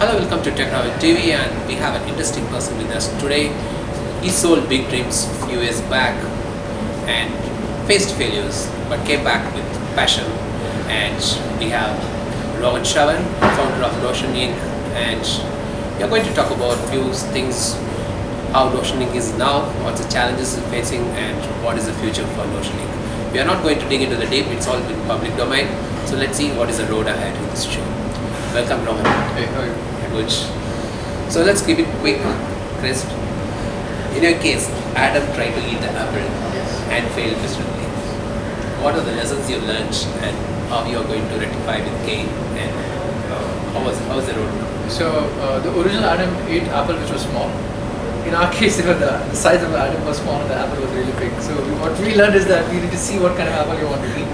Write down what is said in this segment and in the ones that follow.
Hello, welcome to Technology TV, and we have an interesting person with us today. He sold big dreams few years back and faced failures, but came back with passion. And we have Rohan Shravan, founder of Notion Inc. And we are going to talk about a few things: how Notion Inc. is now, what's the challenges it's facing, and what is the future for Notion Inc. We are not going to dig into the deep; it's all in public domain. So let's see what is the road ahead with this show. Welcome, Rohan. Hey, how are you? Good. So let's keep it quick, crisp. In your case, Adam tried to eat the apple and failed miserably. What are the lessons you learned and how you are going to rectify with Cain, and how was the road? So the original Adam ate apple which was small. In our case, the size of the Adam was small and the apple was really big. So what we learned is that we need to see what kind of apple you want to eat.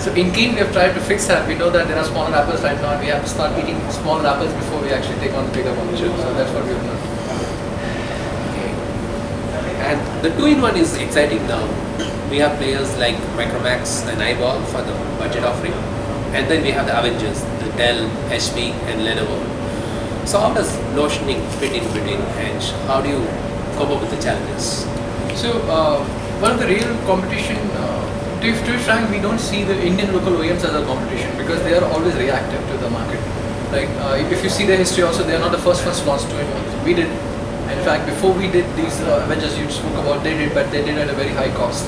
So in Cain, we have tried to fix that. We know that there are smaller apples right now, and we have to start eating smaller apples before we actually take on the bigger one. So that's what we have learned. Okay. And the two-in-one is exciting now. We have players like Micromax and Eyeball for the budget offering, and then we have the Avengers, the Dell, HP, and Lenovo. So how does Notion Inc. fit in between, and how do you cope up with the challenges? So one of the real competition, to be frank, we don't see the Indian local OEMs as a competition because they are always reactive to the market. Like if you see their history also, they are not the first ones to launch two-in-ones. We did. In fact, before we did these Avengers you spoke about, they did, but they did at a very high cost.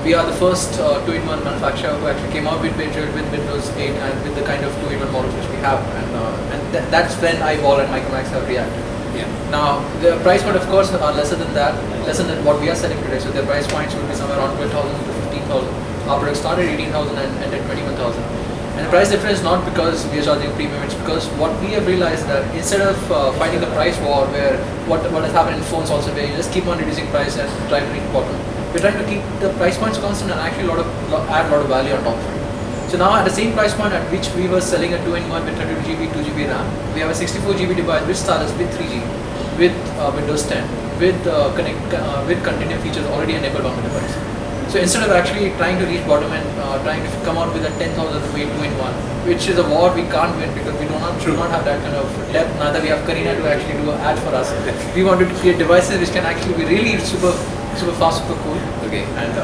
We are the first two-in-one manufacturer who actually came out with Windows 8 and with the kind of two-in-one models which we have, and that's when Eyeball and Micromax have reacted. Yeah. Now, the price point, of course, are lesser than that, lesser than what we are selling today. So their price points would be somewhere around 12,000 to 15,000. Our product started 18,000 and ended 21,000. And the price difference is not because we are charging premium; it's because what we have realized that instead of fighting the price war, where what has happened in phones also, where you just keep on reducing price and try to reach bottom, we're trying to keep the price points constant and actually add a lot of value on top of it. So now at the same price point at which we were selling a 2-in-1 with 32GB, 2GB RAM, we have a 64GB device which starts with 3G, with Windows 10, with continuum features already enabled on the device. So instead of actually trying to reach bottom and trying to come out with a 10,000 weight 2-in-1, which is a war we can't win because we do not have that kind of depth. Neither we have Karina to actually do an ad for us. We wanted to create devices which can actually be really super fast, super cool. Okay. And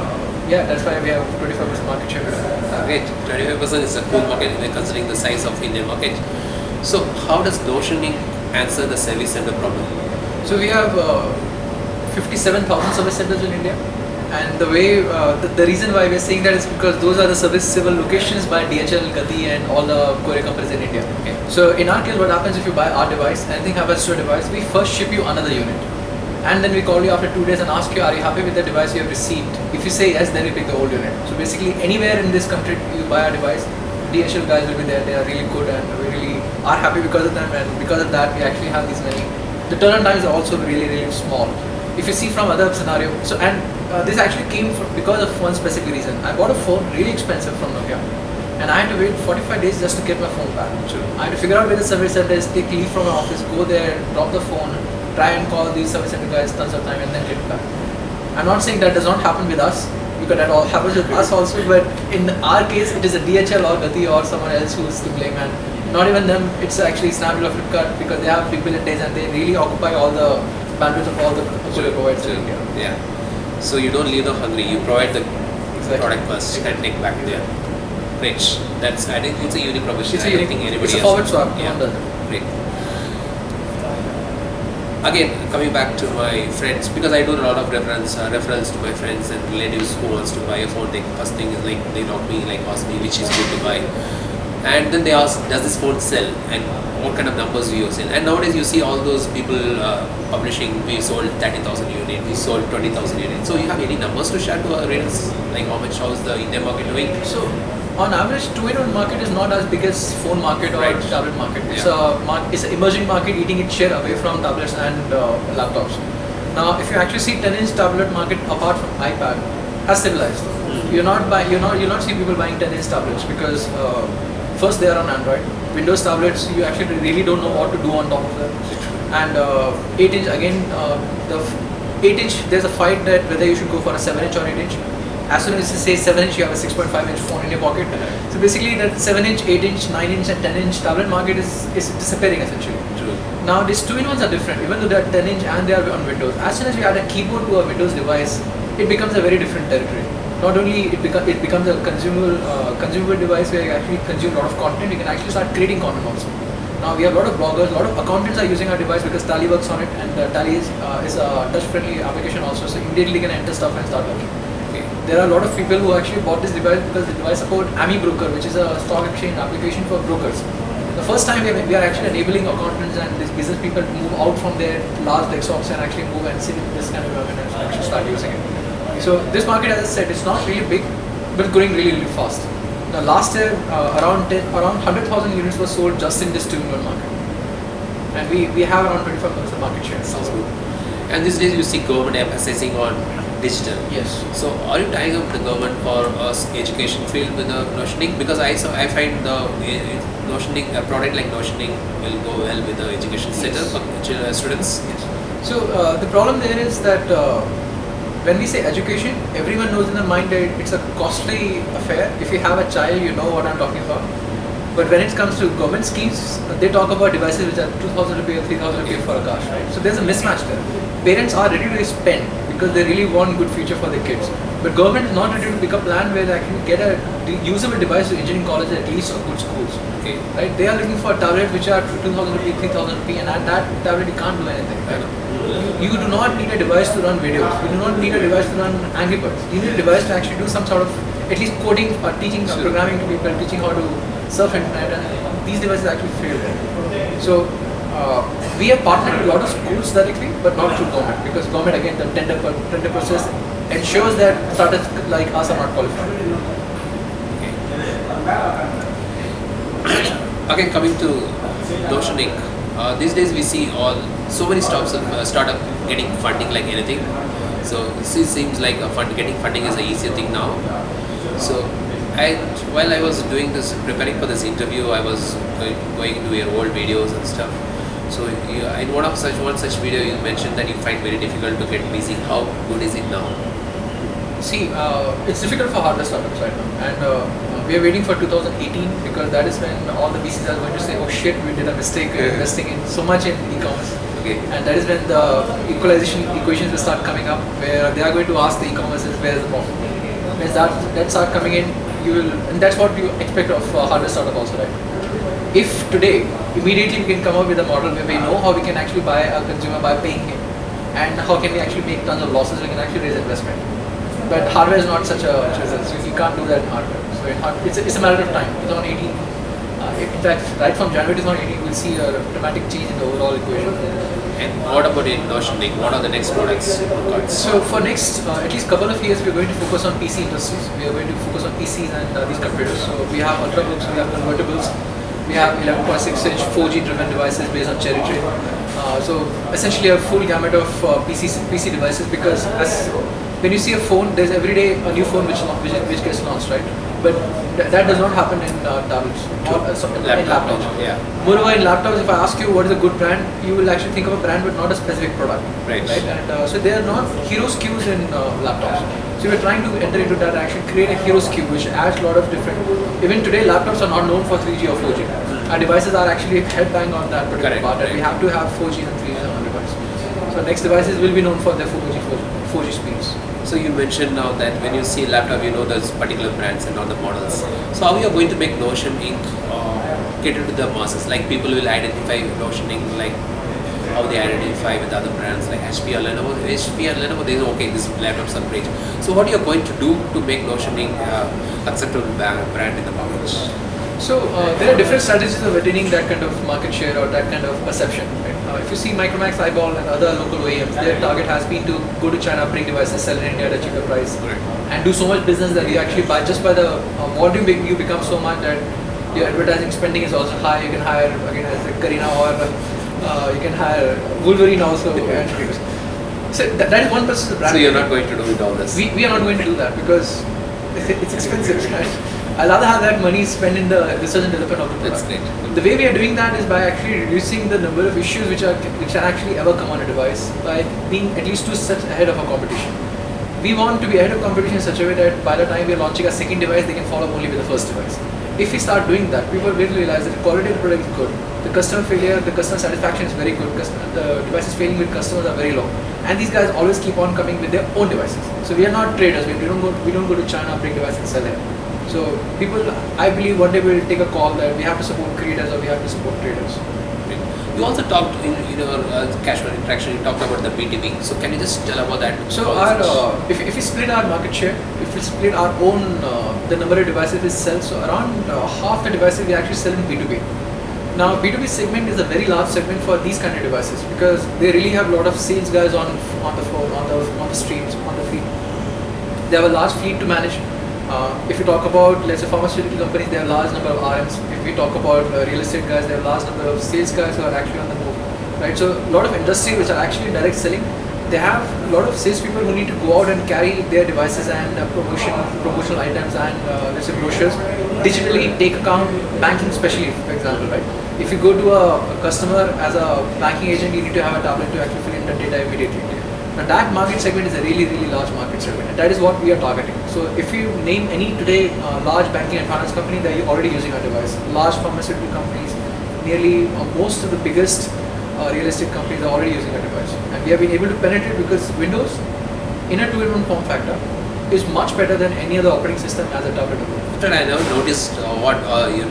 yeah, that's why we have 25% market share. Great. 25% is a cool market considering the size of Indian market. So how does Notion Inc. answer the service center problem? So we have 57,000 service centers in India, and the way the reason why we are saying that is because those are the serviceable locations by DHL, Gati, and all the courier companies in India. Okay. So in our case, what happens if you buy our device, anything happens to your device, we first ship you another unit, and then we call you after 2 days and ask you, are you happy with the device you have received? If you say yes, then we pick the old unit. So basically, anywhere in this country you buy our device, DHL guys will be there. They are really good, and we really are happy because of them, and because of that, we actually have these many. The turnaround times are also really small. If you see from other scenario, so and this actually came from because of one specific reason. I bought a phone really expensive from Nokia, and I had to wait 45 days just to get my phone back. Sure. I had to figure out where the service center is, take leave from my office, go there, drop the phone, try and call these service center guys tons of time, and then get it back. I'm not saying that does not happen with us, because that all happens with us also, but in our case, it is a DHL or Gati or someone else who is to blame, and not even them, it's actually Snapdeal or Flipkart, because they have big billion days and they really occupy all the bandwidth of all the courier providers in India. Yeah. So you don't leave them hungry. You provide the Exactly. product first and take back there. Great. I think it's a unique proposition. It's I a don't unique, think anybody it's a else. forward swap. Yeah. No one does it. Great. Again, coming back to my friends, because I do a lot of referrals to my friends and relatives who wants to buy a phone. First thing is like they knock me, like ask me which is good to buy, and then they ask, does this phone sell, and what kind of numbers do you sell? And nowadays you see all those people publishing, we sold 30,000 units, we sold 20,000 units. So you have any numbers to share to our readers, like how is the Indian market doing? So, on average, two-in-one market is not as big as phone market or Right. tablet market. It's Yeah. it's an emerging market eating its share away from tablets and laptops. Now, if you actually see 10-inch tablet market apart from iPad has stabilized. You're not see people buying 10-inch tablets because first they are on Android. Windows tablets, you actually really don't know what to do on top of them. And 8-inch again, the 8-inch, there's a fight that whether you should go for a 7-inch or 8-inch. As soon as you say 7-inch, you have a 6.5-inch phone in your pocket. So basically that 7-inch, 8-inch, 9-inch and 10-inch tablet market is disappearing essentially. True. Now these 2-in-1s are different, even though they are 10-inch and they are on Windows. As soon as you add a keyboard to a Windows device, it becomes a very different territory. Not only it becomes a consumable device where you actually consume a lot of content, you can actually start creating content also. Now we have a lot of bloggers, a lot of accountants are using our device because Tally works on it, and Tally is a touch-friendly application also, so immediately you can enter stuff and start working. Okay. There are a lot of people who actually bought this device because the device supports AMI Broker, which is a stock exchange application for brokers. The first time we are actually enabling accountants and these business people to move out from their large desktops and actually move and sit in this kind of environment and actually start using it. So this market, as I said, it's not really big, but it's growing really, really fast. Now last year, around 100,000 units were sold just in this 2-in-1 market, and we have around 25% market share. Sounds good. And these days you see government emphasizing on digital. Yes. So are you tying up the government for us education field with the notioning? Because I find the notioning, a product like notioning will go well with the education center for students. Yes. So the problem there is that when we say education, everyone knows in their mind that it's a costly affair. If you have a child, you know what I'm talking about. But when it comes to government schemes, they talk about devices which are 2,000 rupees or 3,000 rupees for a car, right? So there's a mismatch there. Parents are ready to spend because they really want good future for their kids. But government is not ready to pick a plan where they actually get a usable device to engineering college at least or good schools. Okay, right? They are looking for tablets which are 2,000 rupees, 3,000 rupees, and at that tablet you can't do anything. Right? You do not need a device to run videos. You do not need a device to run Angry Birds. You need a device to actually do some sort of at least coding or teaching or programming to people, teaching how to surf internet, and these devices actually fail there. So we have partnered with a lot of schools directly, but not through government, because government, again, the tender process ensures that startups like us are not qualified. Again, coming to notioning, these days we see so many startup getting funding like anything. So this seems like getting funding is an easier thing now. So while I was doing this, preparing for this interview, I was going to your old videos and stuff. So in one such video, you mentioned that you find very difficult to get VC. How good is it now? See, it's difficult for hardware startups right now, and we are waiting for 2018 because that is when all the VCs are going to say, "Oh shit, we did a mistake investing in so much in e-commerce." Okay. And that is when the equalization equations will start coming up, where they are going to ask the e-commerces where is the profit. When that start coming in, and that's what you expect of hardware startup also, right? If today immediately we can come up with a model where we know how we can actually buy a consumer by paying him, and how can we actually make tons of losses, we can actually raise investment. But hardware is not such a result, so you can't do that in hardware. So it's a matter of time. 2018, in fact, right from January 2018, we'll see a dramatic change in the overall equation. And what about in notioning? What are the next products? So for next at least couple of years, we're going to focus on PC industries. We are going to focus on PCs and these computers. So we have ultrabooks, we have convertibles, we have 11.6-inch 4G driven devices based on cherry tree. So essentially a full gamut of PC devices, because when you see a phone, there's every day a new phone which gets launched, right? But that does not happen in tablets or in laptops. Yeah. Moreover, in laptops, if I ask you what is a good brand, you will actually think of a brand but not a specific product. Right. And so they are not hero SKUs in laptops. So we're trying to enter into that and actually create a hero SKU which adds a lot of different. Even today, laptops are not known for 3G or 4G. Our devices are actually headbang on that particular part, and we have to have 4G and 3G on our device. So next devices will be known for their 4G speeds. So you mentioned now that when you see laptop, you know those particular brands and all the models. So how are you going to make Notion Inc. Cater to the masses? Like people will identify Notion Inc. like how they identify with other brands like HP or Lenovo. HP and Lenovo, they say, okay, these laptops are great. So what are you going to do to make Notion Inc. Acceptable brand in the market? So there are different strategies of attaining that kind of market share or that kind of perception. Right? If you see Micromax, Eyeball and other local OEMs, their target has been to go to China, bring devices, sell in India at a cheaper price, and do so much business that you actually buy just by the volume you become so much that your advertising spending is also high. You can hire again as Karina, or you can hire Wolverine also. So that is one person's brand. So you're not going to do with all this? We are not going to do that because it's expensive, right? I'd rather have that money spent in the research and development of the product. That's great. The way we are doing that is by actually reducing the number of issues which can actually ever come on a device by being at least 2 steps ahead of our competition. we want to be ahead of competition in such a way that by the time we are launching a second device, they can follow only with the first device. If we start doing that, people will realize that the quality of the product is good, the customer failure, the customer satisfaction is very good, the devices failing with customers are very low, and these guys always keep on coming with their own devices. So we are not traders. We don't go to China, bring devices and sell them. So people, I believe one day we will take a call that we have to support creators or we have to support traders. You also talked in your casual interaction, you talked about the B2B. So can you just tell about that? So if we split our market share, if we split our own, the number of devices we sell, so around half the devices we actually sell in B2B. Now B2B segment is a very large segment for these kind of devices because they really have a lot of sales guys on the floor, on the streets, on the fleet. They have a large fleet to manage. If you talk about, let's say, pharmaceutical companies, they have a large number of RMs. If we talk about real estate guys, they have a large number of sales guys who are actually on the move, right? So a lot of industry which are actually direct selling, they have a lot of salespeople who need to go out and carry their devices and promotional items and let's say brochures digitally, take account, banking especially, for example, right? If you go to a customer as a banking agent, you need to have a tablet to actually fill in the data immediately. Now that market segment is a really, really large market segment, and that is what we are targeting. So if you name any today large banking and finance company, they are already using our device. Large pharmaceutical companies, nearly most of the biggest real estate companies are already using our device. And we have been able to penetrate because Windows, in a 2-in-1 form factor, is much better than any other operating system as a tablet. I never noticed what your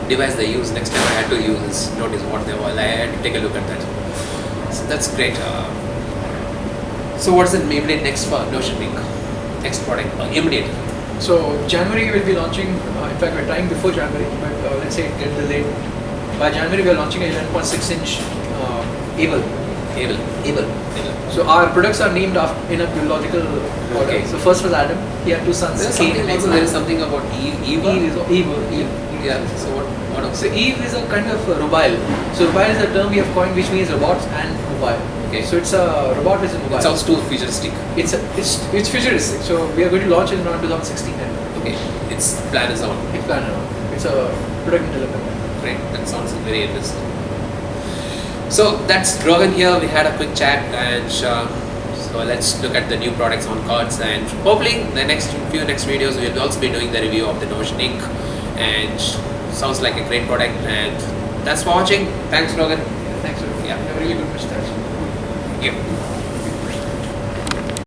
device they use. Next time I had to notice what they were. I had to take a look at that. So that's great. So what's the immediate next for Notion Link? Next product, immediate. So January we will be launching, in fact we're trying before January, but let's say it get delayed. By January we are launching a 11.6 inch Able. So our products are named in a biological order. Okay. So first was Adam, he had 2 sons. There is something about Eve. Eve. Yeah, so what else? So Eve is a kind of robile. So robile is a term we have coined which means robots and mobile. Okay. So it's a robot which is mobile. It sounds too futuristic. It's futuristic. So we are going to launch it around 2016 then. Okay. Its plan is on. It's a product development. Great. That sounds very interesting. So that's Rohan here. We had a quick chat, and so let's look at the new products on cards, and hopefully the next videos we'll also be doing the review of the Notion Ink, and sounds like a great product. And thanks for watching. Thanks, Rohan. Thanks. Yeah. You have a really good mustache. Thank you.